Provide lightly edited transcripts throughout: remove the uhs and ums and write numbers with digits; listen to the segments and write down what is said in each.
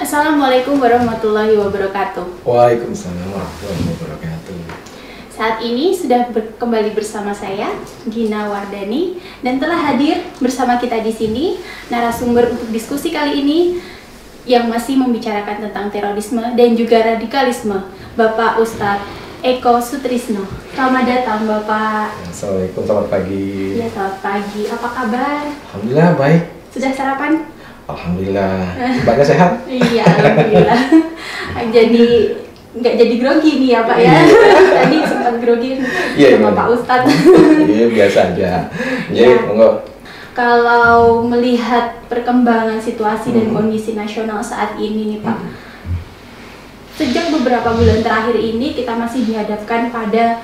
Assalamualaikum warahmatullahi wabarakatuh. Waalaikumsalam warahmatullahi wabarakatuh. Saat ini sudah kembali bersama saya, Gina Wardani, dan telah hadir bersama kita di sini narasumber untuk diskusi kali ini yang masih membicarakan tentang terorisme dan juga radikalisme, Bapak Ustadz Eko Sutrisno. Selamat datang, Bapak. Assalamualaikum, selamat pagi. Ya, selamat pagi. Apa kabar? Alhamdulillah baik. Sudah sarapan? Alhamdulillah. Mbaknya sehat? Iya, alhamdulillah. Jadi nggak jadi grogi nih ya Pak ya. Tadi sempat grogi sama Pak Ustadz. Iya, biasa aja. Ya. Monggo. Kalau melihat perkembangan situasi dan kondisi nasional saat ini nih Pak, sejak beberapa bulan terakhir ini kita masih dihadapkan pada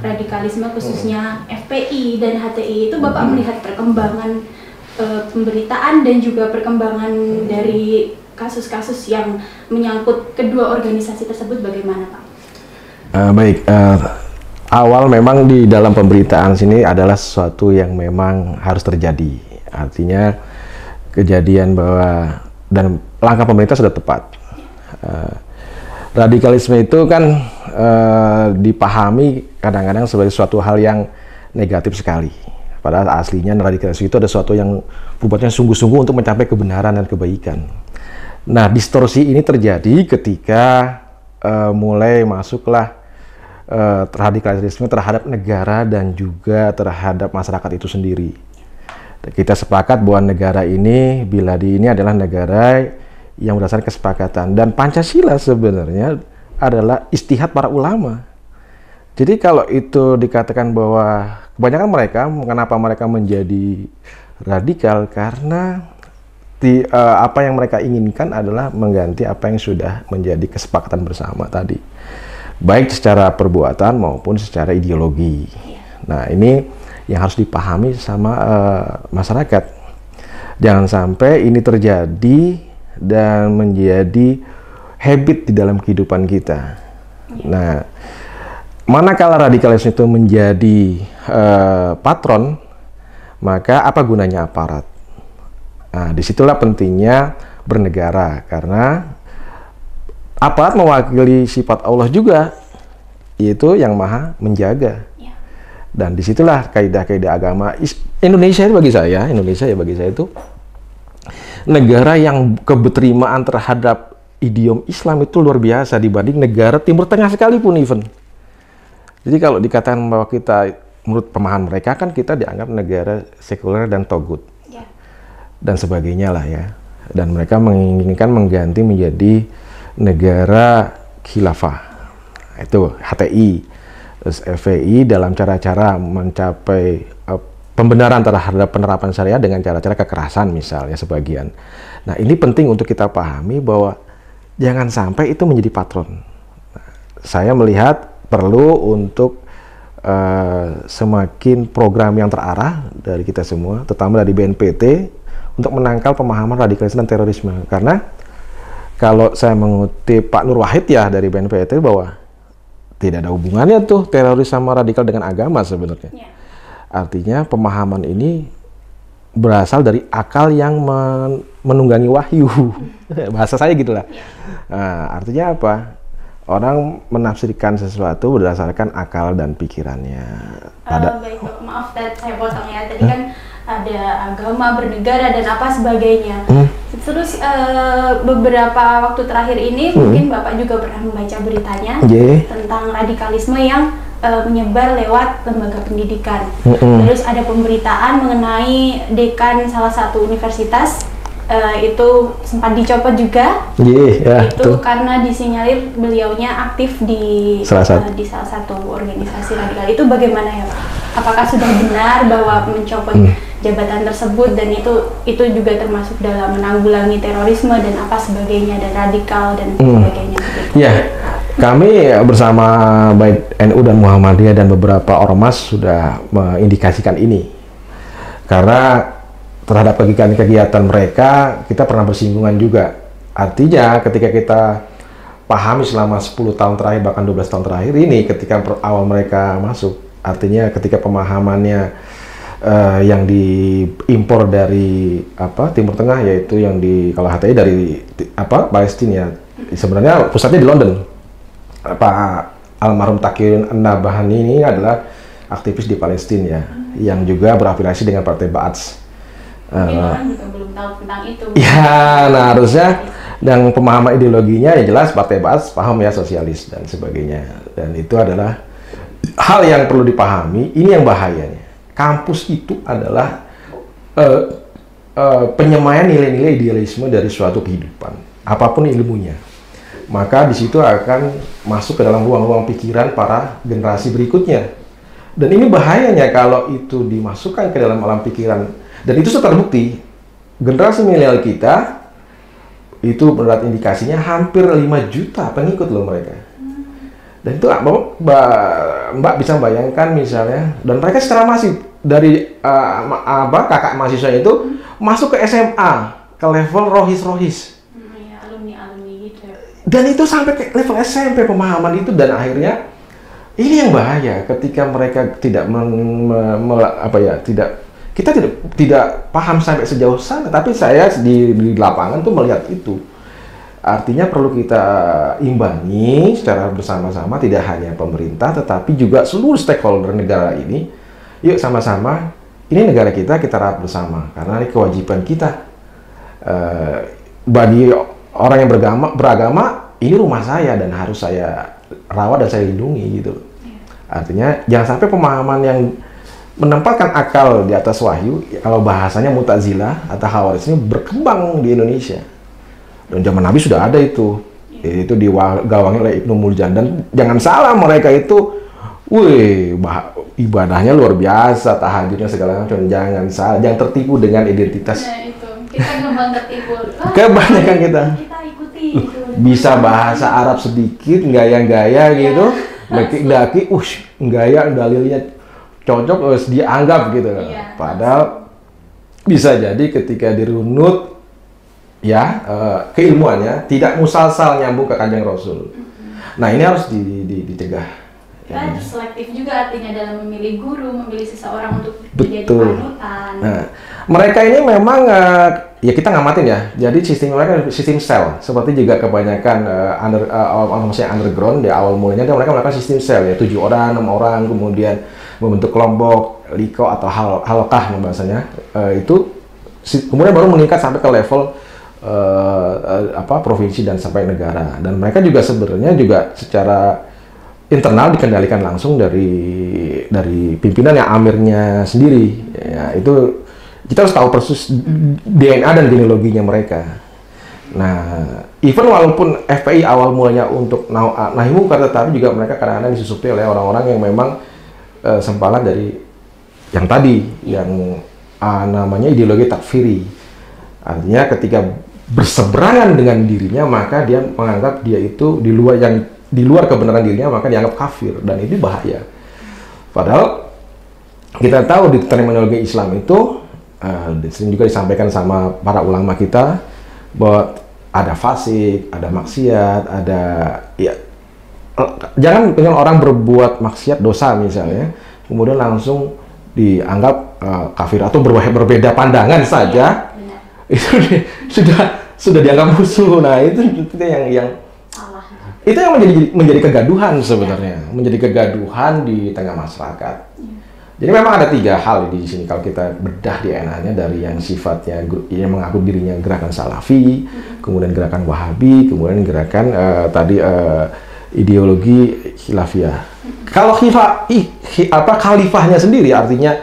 radikalisme khususnya FPI dan HTI. Itu Bapak melihat perkembangan pemberitaan dan juga perkembangan dari kasus-kasus yang menyangkut kedua organisasi tersebut bagaimana Pak? Baik, awal memang di dalam pemberitaan sini adalah sesuatu yang memang harus terjadi. Artinya kejadian bahwa dan langkah pemerintah sudah tepat. Radikalisme itu kan dipahami kadang-kadang sebagai suatu hal yang negatif sekali. Padahal aslinya radikalisme itu ada sesuatu yang berbuatnya sungguh-sungguh untuk mencapai kebenaran dan kebaikan. Nah, distorsi ini terjadi ketika mulai masuklah radikalisme terhadap negara dan juga terhadap masyarakat itu sendiri. Kita sepakat bahwa negara ini, ini adalah negara yang berdasarkan kesepakatan. Dan Pancasila sebenarnya adalah ijtihad para ulama. Jadi kalau itu dikatakan bahwa kebanyakan mereka, kenapa mereka menjadi radikal? Karena apa yang mereka inginkan adalah mengganti apa yang sudah menjadi kesepakatan bersama tadi. Baik secara perbuatan maupun secara ideologi. Nah, ini yang harus dipahami sama masyarakat. Jangan sampai ini terjadi dan menjadi habit di dalam kehidupan kita. Nah, manakala radikalisme itu menjadi patron, maka apa gunanya aparat? Nah, disitulah pentingnya bernegara, karena aparat mewakili sifat Allah juga, yaitu yang maha menjaga. Dan disitulah kaidah-kaidah agama Indonesia bagi saya itu negara yang keberterimaan terhadap idiom Islam itu luar biasa dibanding negara Timur Tengah sekalipun even. Jadi kalau dikatakan bahwa kita, menurut pemahaman mereka kan kita dianggap negara sekuler dan togut dan sebagainya lah ya. Dan mereka menginginkan mengganti menjadi negara khilafah. Itu HTI, terus FPI dalam cara-cara mencapai pembenaran terhadap penerapan syariah dengan cara-cara kekerasan misalnya sebagian. Nah, ini penting untuk kita pahami bahwa jangan sampai itu menjadi patron. Nah, saya melihat perlu untuk semakin program yang terarah dari kita semua, terutama dari BNPT, untuk menangkal pemahaman radikalisme dan terorisme. Karena kalau saya mengutip Pak Nur Wahid ya dari BNPT bahwa tidak ada hubungannya tuh teroris sama radikal dengan agama sebenarnya. Artinya pemahaman ini berasal dari akal yang menunggangi wahyu. Bahasa saya gitulah. Nah, artinya apa? Orang menafsirkan sesuatu berdasarkan akal dan pikirannya. Baik, maaf saya potong ya. Tadi kan ada agama, bernegara dan apa sebagainya. Terus beberapa waktu terakhir ini mungkin Bapak juga pernah membaca beritanya tentang radikalisme yang menyebar lewat lembaga pendidikan. Terus ada pemberitaan mengenai dekan salah satu universitas itu sempat dicopot juga. Itu karena disinyalir beliaunya aktif di salah satu organisasi radikal. Itu bagaimana ya Pak? Apakah sudah benar bahwa mencopot jabatan tersebut dan itu juga termasuk dalam menanggulangi terorisme dan apa sebagainya dan radikal dan sebagainya? Ya, kami bersama baik NU dan Muhammadiyah dan beberapa ormas sudah mengindikasikan ini. Karena terhadap kegiatan mereka kita pernah bersinggungan juga. Artinya ketika kita pahami selama 10 tahun terakhir bahkan 12 tahun terakhir ini ketika awal mereka masuk, artinya ketika pemahamannya yang diimpor dari Timur Tengah, yaitu yang kalau HTI dari Palestina. Sebenarnya pusatnya di London. Pak almarhum Taqiyuddin an-Nabhani ini adalah aktivis di Palestina ya, yang juga berafiliasi dengan Partai Ba'ath. Mungkin orang juga belum tahu tentang itu. Ya, nah harusnya dan pemahaman ideologinya ya jelas Partai Ba'ath paham ya, sosialis dan sebagainya. Dan itu adalah hal yang perlu dipahami. Ini yang bahayanya. Kampus itu adalah penyemaian nilai-nilai idealisme dari suatu kehidupan, apapun ilmunya. Maka di situ akan masuk ke dalam ruang-ruang pikiran para generasi berikutnya. Dan ini bahayanya kalau itu dimasukkan ke dalam alam pikiran. Dan itu sudah terbukti. Generasi milenial kita itu berat indikasinya hampir 5 juta pengikut loh mereka. Dan itu Mbak bisa bayangkan misalnya, dan mereka secara masif dari kakak mahasiswa itu masuk ke SMA, ke level rohis-rohis. Dan itu sampai ke level SMP pemahaman itu, dan akhirnya ini yang bahaya ketika mereka tidak kita tidak paham sampai sejauh sana. Tapi saya di lapangan tuh melihat itu. Artinya perlu kita imbangi secara bersama-sama, tidak hanya pemerintah tetapi juga seluruh stakeholder negara ini. Yuk sama-sama, ini negara kita rawat bersama karena ini kewajiban kita. Bagi orang yang beragama, ini rumah saya dan harus saya rawat dan saya lindungi gitu. Artinya jangan sampai pemahaman yang menempatkan akal di atas wahyu, kalau bahasanya Mu'tazilah atau Khawarij ini berkembang di Indonesia. Dan zaman Nabi sudah ada itu. Itu digawangi oleh Ibnu Muljan, dan jangan salah, mereka itu ibadahnya luar biasa, tahajudnya segala macam. Jangan salah, jangan tertipu dengan identitas. Nah, itu. Kita gampang tertipu. Kebanyakan kita ikuti itu. Bisa bahasa Arab sedikit, gaya-gaya gitu, daki gaya dalilnya cocok, harus dianggap gitu. Padahal bisa jadi ketika dirunut ya keilmuannya tidak musalsal nyambung ke Kanjeng Rasul. Nah ini harus dicegah. Kita harus selektif juga artinya dalam memilih guru, memilih seseorang untuk menjadi panutan. Nah, mereka ini memang ya kita ngamatin ya. Jadi sistem mereka sistem sel, seperti juga kebanyakan underground di awal mulanya mereka melakukan sistem sel ya, 7 orang, 6 orang, kemudian membentuk kelompok, liko atau halakah bahasanya. Itu kemudian baru meningkat sampai ke level provinsi dan sampai negara. Dan mereka juga sebenarnya juga secara internal dikendalikan langsung dari pimpinan yang amirnya sendiri. Ya, itu kita harus tahu persis DNA dan genealoginya mereka. Nah, even walaupun FPI awal mulanya untuk nahi mungkar, tetapi juga mereka kadang-kadang disusupi oleh orang-orang yang memang sempalan dari yang tadi, yang namanya ideologi takfiri. Artinya ketika berseberangan dengan dirinya, maka dia menganggap dia itu di luar kebenaran dirinya, maka dianggap kafir, dan itu bahaya. Padahal kita tahu di terminologi Islam itu sering juga disampaikan sama para ulama kita bahwa ada fasik, ada maksiat, ada ya jangan dengan orang berbuat maksiat dosa misalnya, kemudian langsung dianggap kafir atau berbeda pandangan saja. Itu sudah dianggap musuh. Nah itu yang itu yang menjadi kegaduhan sebenarnya, menjadi kegaduhan di tengah masyarakat. Jadi memang ada 3 hal di sini kalau kita bedah DNA-nya, dari yang sifatnya yang mengaku dirinya gerakan Salafi, kemudian gerakan Wahabi, kemudian gerakan ideologi Khilafiyah. Kalau khalifahnya sendiri, artinya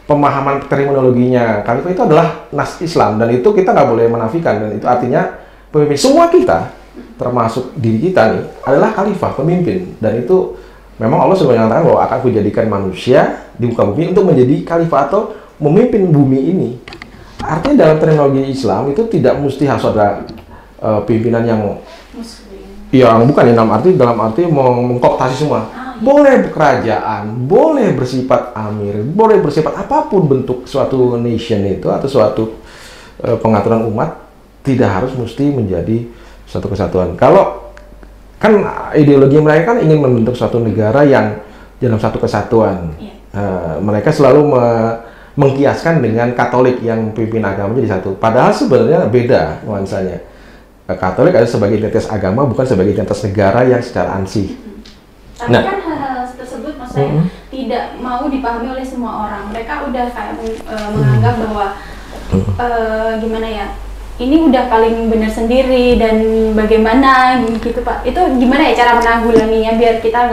pemahaman terminologinya khalifah itu adalah nas Islam, dan itu kita nggak boleh menafikan, dan itu artinya pemimpin semua kita, termasuk diri kita nih, adalah khalifah, pemimpin. Dan itu memang Allah sudah menyatakan bahwa akan kujadikan manusia di muka bumi untuk menjadi khalifah atau memimpin bumi ini. Artinya dalam terminologi Islam itu tidak mesti harus ada pimpinan yang bukan dalam arti mengkooptasi semua. Boleh kerajaan, boleh bersifat amir, boleh bersifat apapun bentuk suatu nation itu atau suatu pengaturan umat, tidak harus mesti menjadi suatu kesatuan. Kalau kan ideologi mereka kan ingin membentuk suatu negara yang dalam satu kesatuan. Mereka selalu mengkiaskan dengan Katolik yang pimpin agamanya jadi satu. Padahal sebenarnya beda nuansanya. Katolik ada sebagai identitas agama, bukan sebagai identitas negara yang secara ansih. Tapi kan hal-hal tersebut maksudnya tidak mau dipahami oleh semua orang. Mereka udah kayak menganggap bahwa gimana ya, ini udah paling benar sendiri dan bagaimana gitu Pak. Itu gimana ya cara menanggulanginya biar kita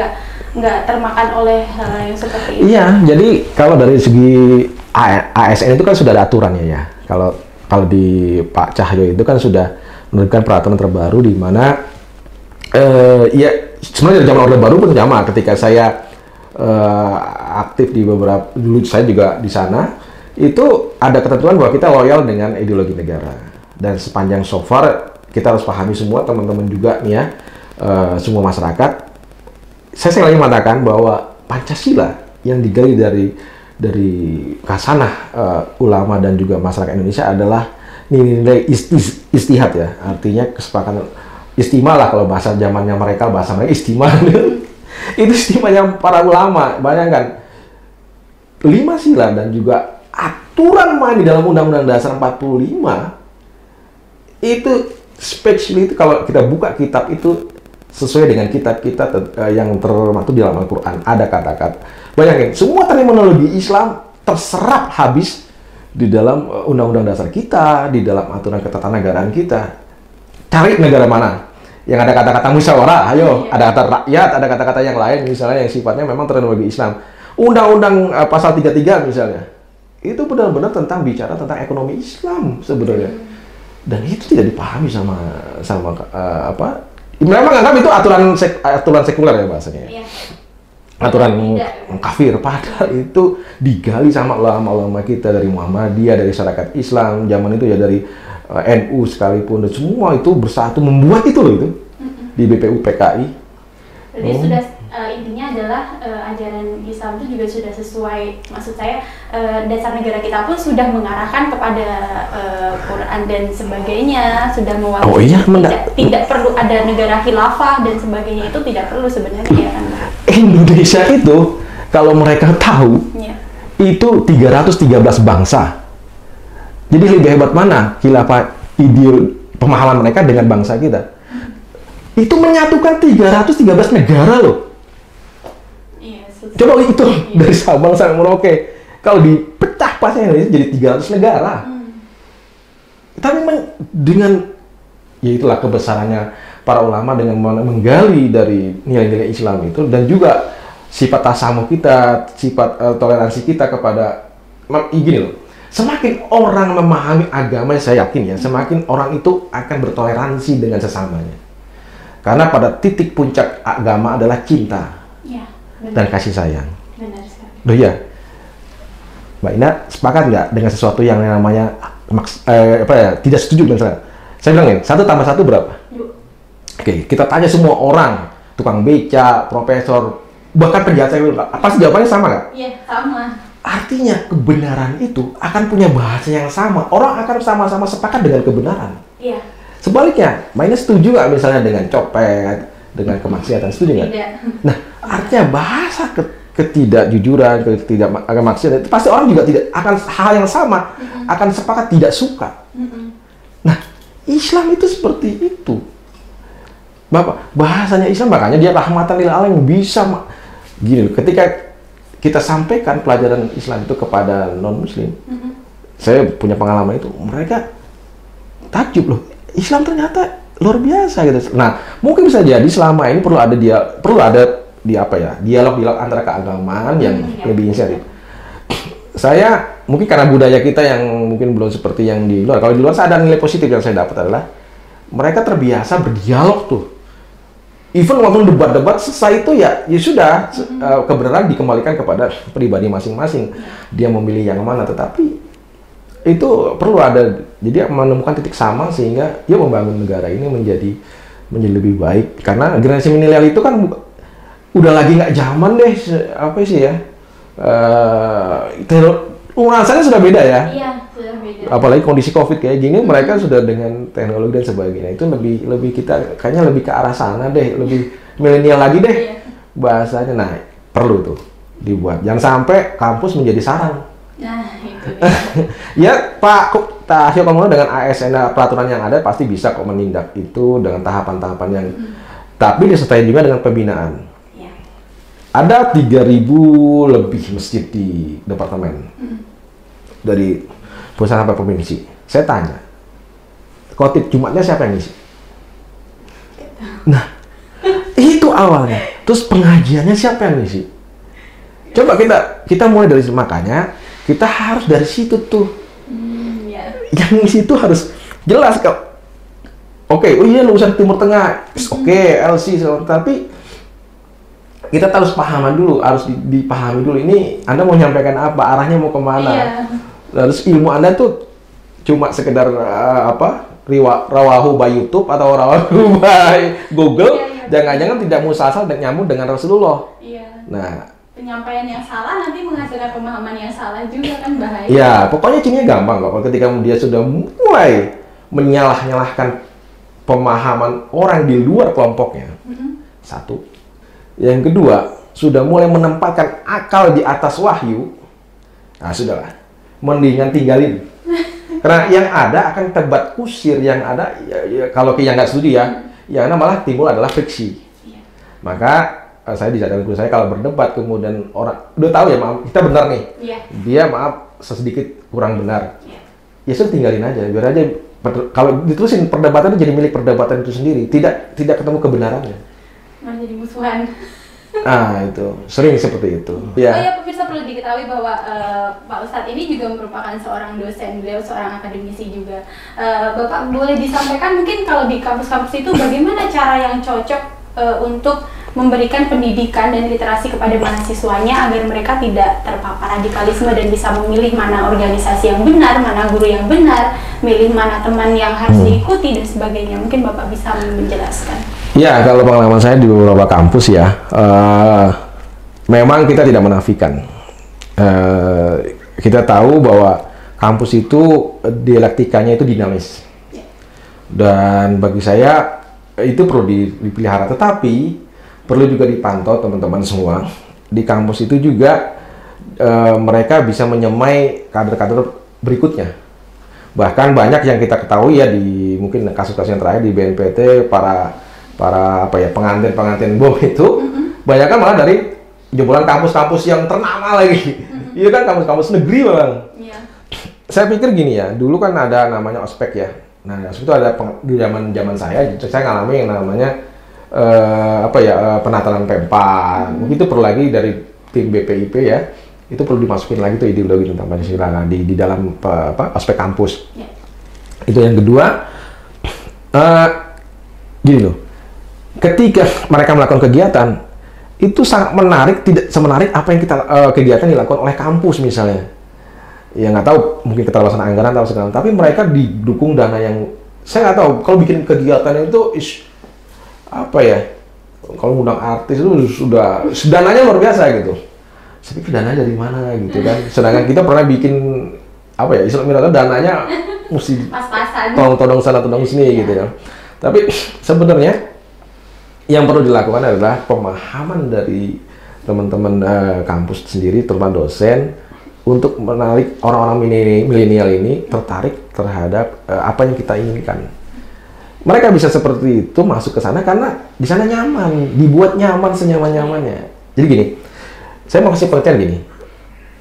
nggak termakan oleh hal yang seperti itu? Iya, jadi kalau dari segi ASN itu kan sudah ada aturannya ya. Kalau di Pak Cahyo itu kan sudah menerbitkan peraturan terbaru di mana ya sebenarnya dari zaman Orde Baru pun sama. Ketika saya aktif di beberapa, dulu saya juga di sana, itu ada ketentuan bahwa kita loyal dengan ideologi negara. Dan sepanjang so far kita harus pahami semua teman-teman juga nih ya, semua masyarakat. Saya sekali lagi mengatakan bahwa Pancasila yang digali dari kasanah ulama dan juga masyarakat Indonesia adalah nilai istihad ya, artinya kesepakatan istimewa lah kalau bahasa zamannya mereka, bahasa mereka istimewa. Itu istimewanya para ulama. Bayangkan 5 sila dan juga aturan main di dalam Undang-Undang Dasar 45 itu spesial. Itu kalau kita buka kitab itu sesuai dengan kitab kita yang termaktub di dalam Al-Quran, ada kata-kata. Bayangin, semua terminologi Islam terserap habis di dalam Undang-Undang Dasar kita, di dalam aturan ketatanegaraan kita. Cari negara mana yang ada kata-kata musyawarah, ayo, ada kata rakyat, ada kata-kata yang lain misalnya yang sifatnya memang terminologi Islam. Undang-Undang pasal 33 misalnya, itu benar-benar bicara tentang ekonomi Islam sebenarnya. Dan itu tidak dipahami sama memang anggap itu aturan sekuler ya bahasanya. Iya. Aturan kafir, padahal itu digali sama ulama-ulama kita dari Muhammadiyah, dari Syarikat Islam zaman itu ya, dari NU sekalipun, dan semua itu bersatu membuat itu loh itu di BPU PKI. Jadi sudah intinya adalah ajaran Islam itu juga sudah sesuai, maksud saya dasar negara kita pun sudah mengarahkan kepada Quran dan sebagainya, sudah mewakili tidak perlu ada negara khilafah dan sebagainya, itu tidak perlu sebenarnya ya kan. Indonesia itu kalau mereka tahu itu 313 bangsa. Jadi lebih hebat mana khilafah ide pemahaman mereka dengan bangsa kita? Itu menyatukan 313 negara loh. Coba itu dari Sabang sampai Merauke, kalau dipecah pasnya Indonesia jadi 300 negara. Tapi dengan ya itulah kebesarannya para ulama dengan menggali dari nilai-nilai Islam itu, dan juga sifat tasamuh kita, sifat toleransi kita kepada gini loh. Semakin orang memahami agama, saya yakin ya, semakin orang itu akan bertoleransi dengan sesamanya. Karena pada titik puncak agama adalah cinta dan kasih sayang. Benar sekali. Loh iya, Mbak Ina sepakat nggak dengan sesuatu yang namanya tidak setuju dengan saya? Saya bilangin 1 tambah 1 berapa? 2. Oke, kita tanya semua orang, tukang beca, profesor, bahkan penjahat saya, pasti jawabannya sama nggak? Iya, sama. Artinya kebenaran itu akan punya bahasa yang sama. Orang akan sama-sama sepakat dengan kebenaran. Iya. Sebaliknya, Mbak Ina setuju nggak misalnya dengan copet, dengan kemaksiatan, setuju nggak? Tidak. Nah, artinya bahasa ketidakjujuran, kemaksiatan itu pasti orang juga tidak akan hal yang sama, akan sepakat tidak suka. Nah, Islam itu seperti itu. Bapak, bahasanya Islam, makanya dia rahmatan lil alamin, bisa gini loh, ketika kita sampaikan pelajaran Islam itu kepada non-muslim, saya punya pengalaman itu, mereka takjub loh, Islam ternyata luar biasa gitu. Nah, mungkin bisa jadi selama ini perlu ada dialog antara keagamaan yang lebih inisiatif. Saya mungkin karena budaya kita yang mungkin belum seperti yang di luar. Kalau di luar saya ada nilai positif yang saya dapat adalah mereka terbiasa berdialog tuh. Even waktu debat-debat selesai itu ya sudah, kebenaran dikembalikan kepada pribadi masing-masing. Dia memilih yang mana, tetapi itu perlu ada, jadi menemukan titik sama sehingga dia membangun negara ini menjadi lebih baik. Karena generasi milenial itu kan udah lagi nggak zaman deh, apa sih ya? Rasanya sudah beda ya. Iya, sudah beda. Apalagi kondisi COVID kayak gini, mereka sudah dengan teknologi dan sebagainya. Itu lebih kita kayaknya lebih ke arah sana deh, lebih milenial lagi deh bahasanya. Nah, perlu tuh dibuat. Jangan sampai kampus menjadi sarang. Nah, itu dia. Ya Pak Tahyo Komodo dengan ASN peraturan yang ada pasti bisa kok menindak itu dengan tahapan-tahapan yang tapi disertai juga dengan pembinaan. Ya. Ada 3.000 lebih masjid di departemen dari pusat sampai provinsi. Saya tanya, khotib Jumatnya siapa yang ngisi? Nah, itu awalnya. Terus pengajiannya siapa yang ngisi? Coba kita mulai dari situ. Makanya kita harus dari situ tuh. Ya. Yang ngisi itu harus jelas kok. Oke, oh iya lulusan Timur Tengah. Oke, LC, tapi kita harus pahaman dulu, harus dipahami dulu. Ini Anda mau nyampaikan apa, arahnya mau kemana. Iya. Terus ilmu Anda tuh cuma sekedar rawahu by YouTube atau rawahu by Google. Jangan-jangan tidak musasal dan nyambung dengan Rasulullah. Iya. Nah, penyampaian yang salah nanti menghasilkan pemahaman yang salah juga kan bahaya. ya, pokoknya cirinya gampang kok. Ketika dia sudah mulai menyalah-nyalahkan pemahaman orang di luar kelompoknya. Satu. Yang kedua, sudah mulai menempatkan akal di atas wahyu. Nah, sudahlah. Mendingan tinggalin. Karena yang ada akan tebat kusir, yang ada ya, kalau yang nggak setuju yang ada malah timbul adalah friksi. Maka saya dijaga guru saya kalau berdebat kemudian orang udah tahu ya maaf kita benar nih. Dia maaf sesedikit kurang benar. Ya sudah tinggalin aja, biar aja kalau diterusin perdebatan itu jadi milik perdebatan itu sendiri, tidak ketemu kebenarannya. Malah jadi musuhan. Itu sering seperti itu. Ya. Oh ya, pemirsa perlu diketahui bahwa Pak Ustadz ini juga merupakan seorang dosen, beliau seorang akademisi juga. Bapak boleh disampaikan mungkin kalau di kampus-kampus itu bagaimana cara yang cocok untuk memberikan pendidikan dan literasi kepada mahasiswanya agar mereka tidak terpapar radikalisme dan bisa memilih mana organisasi yang benar, mana guru yang benar, milih mana teman yang harus diikuti dan sebagainya. Mungkin Bapak bisa menjelaskan. Ya, kalau pengalaman saya di beberapa kampus ya, memang kita tidak menafikan. Kita tahu bahwa kampus itu dialektikanya itu dinamis. Dan bagi saya itu perlu dipelihara, tetapi perlu juga dipantau teman-teman semua. Di kampus itu juga mereka bisa menyemai kader-kader berikutnya. Bahkan banyak yang kita ketahui ya di mungkin kasus-kasus yang terakhir di BNPT para pengantin bom itu banyak kan malah dari jebolan kampus-kampus yang ternama lagi. Iya kan kampus-kampus negeri Bang. Saya pikir gini ya, dulu kan ada namanya ospek ya. Nah, ospek itu ada di zaman saya ngalami yang namanya penataran Pempa. Mungkin itu perlu lagi dari tim BPIP ya, itu perlu dimasukin lagi tuh ideologi tentang Pancasila di dalam aspek kampus. Itu yang kedua. Gini loh, ketika mereka melakukan kegiatan itu sangat menarik, tidak semenarik apa yang kita kegiatan dilakukan oleh kampus misalnya. Ya nggak tahu, mungkin keterbatasan anggaran atau segala, tapi mereka didukung dana yang saya nggak tahu kalau bikin kegiatan itu apa ya, kalau undang artis itu sudah dananya luar biasa gitu. Saya pikir dananya dari mana gitu kan. Sedangkan kita pernah bikin apa ya, istilahnya dananya mesti todong sana todong sini gitu ya. Tapi sebenarnya yang perlu dilakukan adalah pemahaman dari teman-teman kampus sendiri, terutama dosen, untuk menarik orang-orang milenial ini tertarik terhadap apa yang kita inginkan. Mereka bisa seperti itu masuk ke sana karena di sana nyaman, dibuat nyaman senyaman-nyamannya. Jadi gini, saya mau kasih pengertian gini.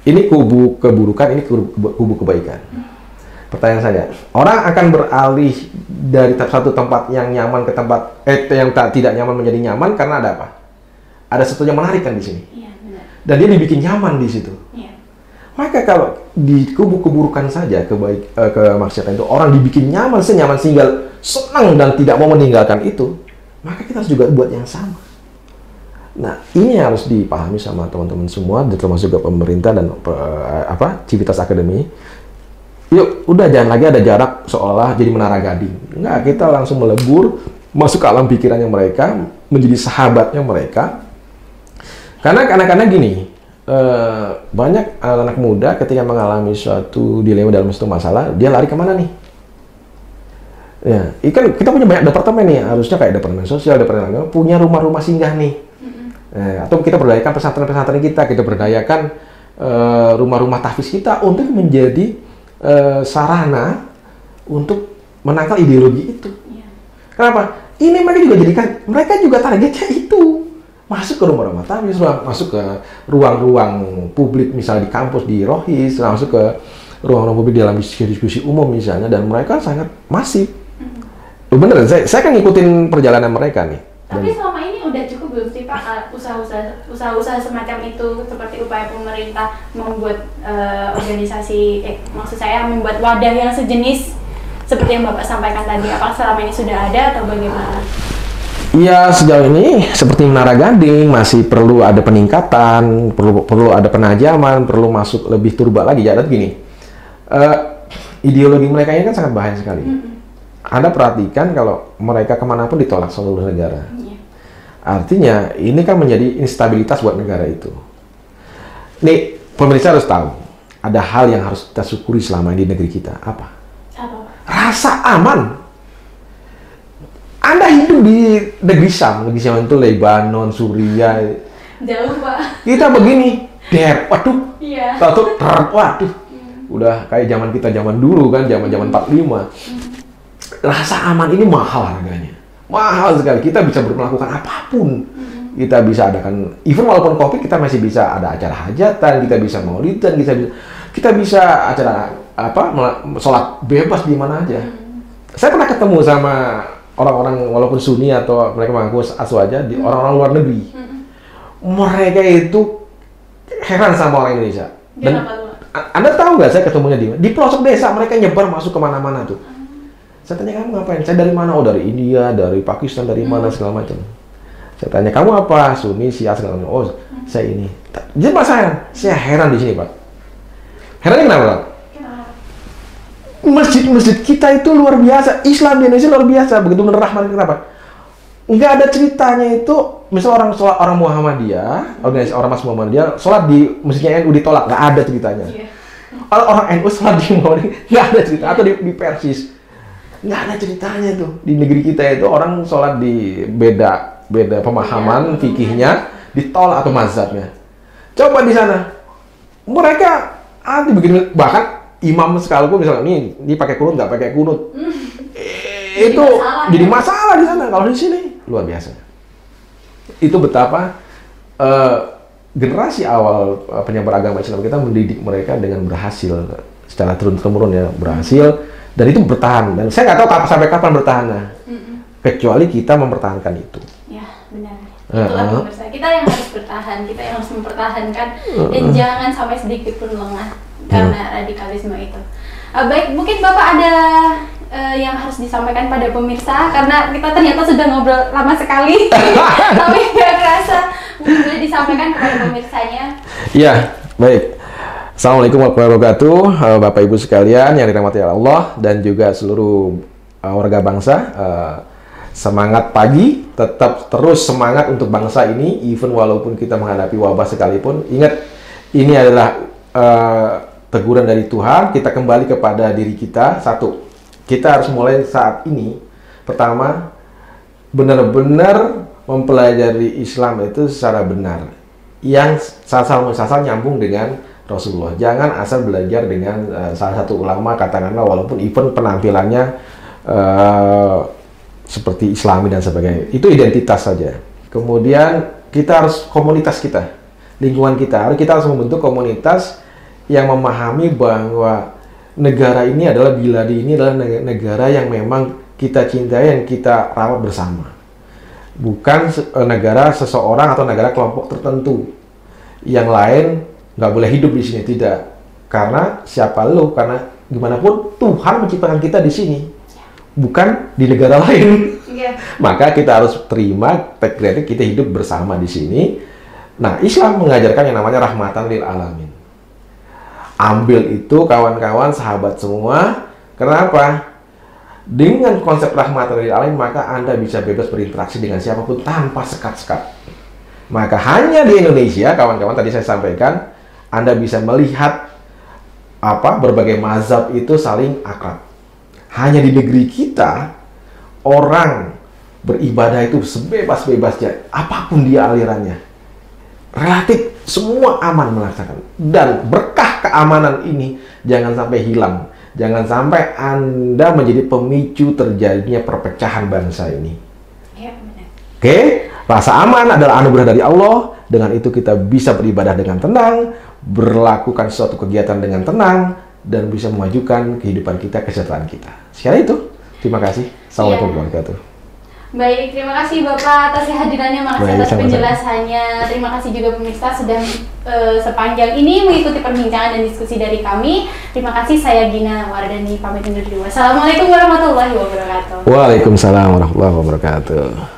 Ini kubu keburukan, ini kubu kebaikan. Pertanyaan saya, orang akan beralih dari satu tempat yang nyaman ke tempat yang tidak nyaman menjadi nyaman karena ada apa? Ada sesuatu yang menarik kan di sini. Iya, benar. Dan dia dibikin nyaman di situ. Iya. Maka kalau di kubu keburukan saja kemaksiatan itu orang dibikin nyaman senyaman sehingga senang dan tidak mau meninggalkan itu, maka kita harus juga buat yang sama. Nah, ini harus dipahami sama teman-teman semua, termasuk juga pemerintah dan Civitas Akademi. Yuk, udah jangan lagi ada jarak seolah jadi menara gading. Enggak, kita langsung melebur masuk ke alam pikirannya mereka, menjadi sahabatnya mereka. Karena anak-anak gini, banyak anak muda ketika mengalami suatu dilema dalam suatu masalah, dia lari kemana nih? Ya, ikan kita punya banyak departemen nih, harusnya kayak departemen sosial, departemen agama, punya rumah-rumah singgah nih. Atau kita berdayakan pesantren-pesantren kita berdayakan rumah-rumah tahfiz kita untuk menjadi sarana untuk menangkal ideologi itu. Kenapa? Ini mereka juga targetnya itu. Masuk ke rumah-rumah tahfiz, masuk ke ruang-ruang publik, misalnya di kampus, di Rohis, masuk ke ruang-ruang publik dalam diskusi umum misalnya, dan mereka sangat masif. Bener, saya kan ngikutin perjalanan mereka nih. Tapi selama ini udah cukup belum sih Pak usaha-usaha semacam itu, seperti upaya pemerintah membuat organisasi, maksud saya membuat wadah yang sejenis seperti yang Bapak sampaikan tadi, apakah selama ini sudah ada atau bagaimana? Ya, sejauh ini seperti Menara Gading masih perlu ada peningkatan, perlu ada penajaman, perlu masuk lebih turba lagi. Jadi gini, ideologi mereka ini kan sangat bahaya sekali. Anda perhatikan kalau mereka kemanapun ditolak seluruh negara. Artinya ini kan menjadi instabilitas buat negara itu. Nih, pemerintah harus tahu, ada hal yang harus kita syukuri selama ini di negeri kita. Apa? Rasa aman. Anda hidup di negeri Syam itu Lebanon, Suriah. Jauh Pak. Kita begini, waduh, iya. Waduh, udah kayak zaman kita zaman dulu kan, zaman 45. Rasa aman ini mahal harganya, mahal sekali. Kita bisa melakukan apapun. Kita bisa adakan, even walaupun COVID, kita masih bisa ada acara hajatan, kita bisa maulidan, kita bisa acara sholat bebas di mana aja. Saya pernah ketemu sama orang-orang walaupun Sunni atau mereka mengaku aswaja di orang-orang luar negeri. Mereka itu heran sama orang Indonesia. Dan Anda tahu nggak, saya ketemunya di pelosok desa, mereka nyebar masuk kemana-mana tuh. Saya tanya, kamu ngapain? Saya dari mana? Oh, dari India, dari Pakistan, dari mana segala macam. Saya tanya, kamu apa? Sunni, Syiah segala macam. Oh, saya ini. Jadi Pak, saya heran di sini Pak. Herannya kenapa Pak? Masjid-masjid kita itu luar biasa, Islam di Indonesia luar biasa, begitu benar rahman. Kenapa? Nggak ada ceritanya itu, misal orang Muhammadiyah, organisasi orang Mas Muhammadiyah, sholat di masjidnya NU ditolak, nggak ada ceritanya. Orang NU sholat di Muhammadiyah, nggak ada cerita, atau di Persis, nggak ada ceritanya tuh. Di negeri kita itu orang sholat di beda pemahaman fikihnya, ditolak atau mazhabnya. Coba di sana, mereka begini, bahkan imam sekalipun misalnya ini pakai kunut nggak pakai kunut, itu jadi masalah di sana. Kalau di sini luar biasa. Itu betapa generasi awal penyebar agama Islam kita mendidik mereka dengan berhasil secara turun-temurun ya, berhasil, dan itu bertahan. Dan saya nggak tahu sampai kapan bertahannya, kecuali kita mempertahankan itu. Ya benar. Itulah pemirsa, kita yang harus bertahan, kita yang harus mempertahankan, dan jangan sampai sedikit pun lengah karena radikalisme itu. Baik, mungkin Bapak ada yang harus disampaikan pada pemirsa, karena kita ternyata sudah ngobrol lama sekali, tapi nggak kerasa. Mungkin boleh disampaikan kepada pemirsanya. Iya, baik. Assalamualaikum warahmatullahi wabarakatuh, Bapak Ibu sekalian yang dirahmati Allah dan juga seluruh warga bangsa. Semangat pagi, tetap terus semangat untuk bangsa ini, even walaupun kita menghadapi wabah sekalipun. Ingat, ini adalah teguran dari Tuhan. Kita kembali kepada diri kita. Satu, kita harus mulai saat ini. Pertama, benar-benar mempelajari Islam itu secara benar, yang sasal nyambung dengan Rasulullah. Jangan asal belajar dengan salah satu ulama, katakanlah, walaupun even penampilannya seperti Islami dan sebagainya. Itu identitas saja. Kemudian kita harus komunitas kita, lingkungan kita harus membentuk komunitas yang memahami bahwa negara ini adalah biladi, ini adalah negara yang memang kita cintai, yang kita rawat bersama. Bukan negara seseorang atau negara kelompok tertentu. Yang lain nggak boleh hidup di sini, tidak. Karena siapa lu? Karena gimana pun Tuhan menciptakan kita di sini, bukan di negara lain. Maka kita harus terima, take credit, kita hidup bersama di sini. Nah, Islam mengajarkan yang namanya rahmatan lil alamin. Ambil itu kawan-kawan, sahabat semua. Kenapa? Dengan konsep rahmatan lil alamin, maka Anda bisa bebas berinteraksi dengan siapapun tanpa sekat-sekat. Maka hanya di Indonesia, kawan-kawan, tadi saya sampaikan, Anda bisa melihat berbagai mazhab itu saling akrab. Hanya di negeri kita, orang beribadah itu sebebas-bebasnya, apapun dia alirannya. Relatif semua aman melaksanakan. Dan berkah keamanan ini jangan sampai hilang. Jangan sampai Anda menjadi pemicu terjadinya perpecahan bangsa ini. Ya, benar. Oke, rasa aman adalah anugerah dari Allah. Dengan itu kita bisa beribadah dengan tenang, berlakukan suatu kegiatan dengan tenang, dan bisa memajukan kehidupan kita, kesejahteraan kita. Sekian itu. Terima kasih. Assalamualaikum warahmatullahi wabarakatuh. Baik, terima kasih Bapak atas kehadirannya, makasih atas penjelasannya. Terima kasih juga pemirsa sudah sepanjang ini mengikuti perbincangan dan diskusi dari kami. Terima kasih, saya Gina Wardani pamit undur diri. Wassalamualaikum warahmatullahi wabarakatuh. Waalaikumsalam warahmatullahi wabarakatuh.